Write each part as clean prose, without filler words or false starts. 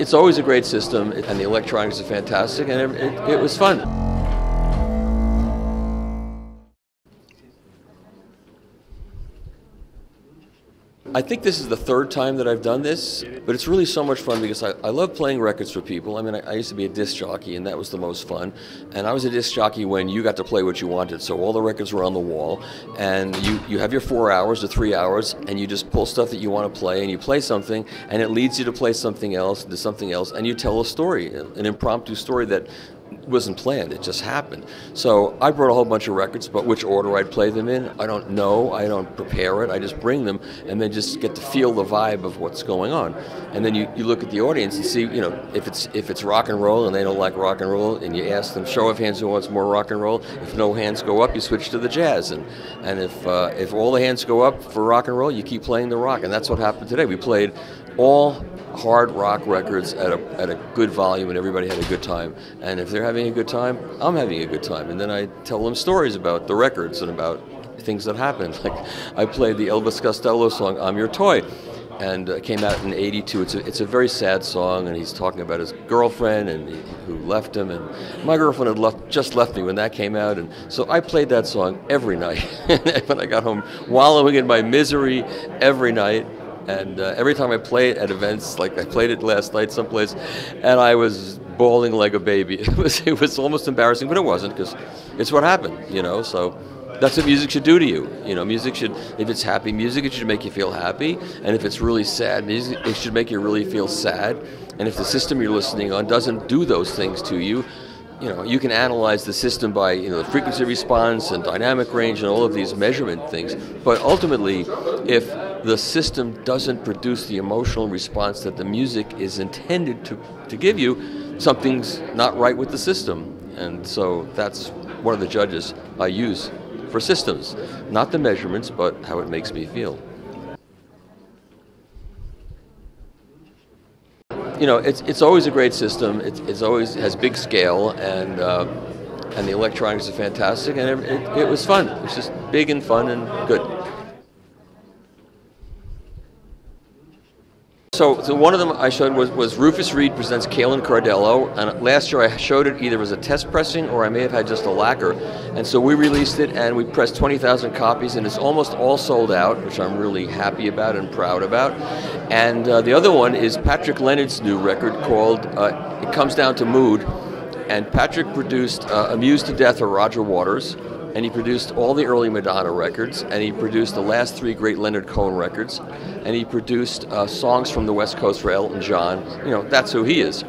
It's always a great system, and the electronics are fantastic, and it was fun. I think this is the third time that I've done this, but it's really so much fun because I love playing records for people. I mean, I used to be a disc jockey, and that was the most fun. And I was a disc jockey when you got to play what you wanted, so all the records were on the wall, and you have your 4 hours to 3 hours, and you just pull stuff that you want to play, and you play something, and it leads you to play something else, to something else, and you tell a story, an impromptu story that wasn't planned, it just happened. So I brought a whole bunch of records, but which order I'd play them in, I don't know, I don't prepare it, I just bring them and then just get to feel the vibe of what's going on. And then you look at the audience and see, if it's rock and roll and they don't like rock and roll, and you ask them, show of hands who wants more rock and roll. If no hands go up, you switch to the jazz. And if all the hands go up for rock and roll, you keep playing the rock. And that's what happened today. We played all hard rock records at a good volume, and everybody had a good time. And if they're having a good time, I'm having a good time. And then I tell them stories about the records and about things that happened. Like I played the Elvis Costello song "I'm Your Toy," and it came out in '82. It's a very sad song, and he's talking about his girlfriend who left him, and my girlfriend had just left me when that came out. And so I played that song every night when I got home, wallowing in my misery every night. And every time I play it at events, like I played it last night someplace, and I was bawling like a baby. It was almost embarrassing, but it wasn't, because it's what happened, So that's what music should do to you. Music should, if it's happy music, it should make you feel happy, and if it's really sad music, it should make you really feel sad. And if the system you're listening on doesn't do those things to you, you can analyze the system by, the frequency response and dynamic range and all of these measurement things. But ultimately, if the system doesn't produce the emotional response that the music is intended to give you, something's not right with the system. And so that's one of the judges I use for systems. Not the measurements, but how it makes me feel. It's always a great system. It's always has big scale, and the electronics are fantastic, and it was fun. It was just big and fun and good. So one of them I showed was Rufus Reid presents Caelen Cardello, and last year I showed it either as a test pressing or I may have had just a lacquer, and so we released it and we pressed 20,000 copies, and it's almost all sold out, which I'm really happy about and proud about. And the other one is Patrick Leonard's new record called It Comes Down to Mood, and Patrick produced Amused to Death or Roger Waters, and he produced all the early Madonna records, and he produced the last 3 great Leonard Cohen records, and he produced songs from the West Coast for Elton John. That's who he is.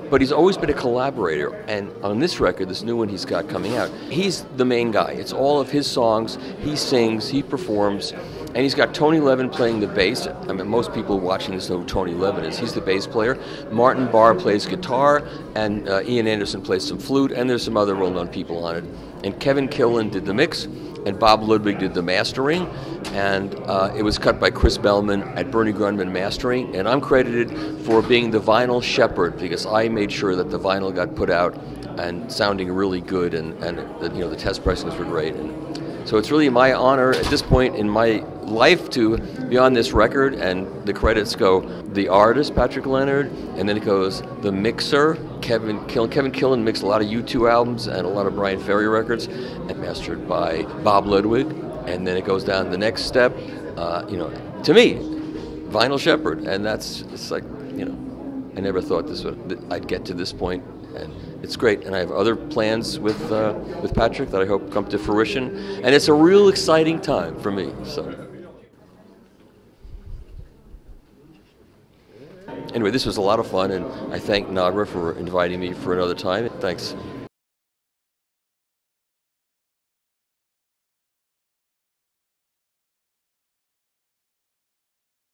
But he's always been a collaborator, and on this record, this new one he's got coming out, he's the main guy. It's all of his songs, he sings, he performs, and he's got Tony Levin playing the bass. I mean, most people watching this know who Tony Levin is. He's the bass player. Martin Barr plays guitar, and Ian Anderson plays some flute, and there's some other well-known people on it. And Kevin Caelen did the mix, and Bob Ludwig did the mastering, and it was cut by Chris Bellman at Bernie Grundman Mastering, and I'm credited for being the vinyl shepherd, because I made sure that the vinyl got put out and sounding really good, and the test pressings were great. And so it's really my honor at this point in my life to be on this record, and the credits go the artist, Patrick Leonard, and then it goes the mixer, Kevin Caelen. Kevin Caelen mixed a lot of U2 albums and a lot of Brian Ferry records, and mastered by Bob Ludwig. And then it goes down the next step, to me, vinyl shepherd, and it's like, I never thought I'd get to this point, and it's great. And I have other plans with Patrick that I hope come to fruition, and it's a real exciting time for me. So anyway, this was a lot of fun, and I thank Nagra for inviting me for another time. Thanks.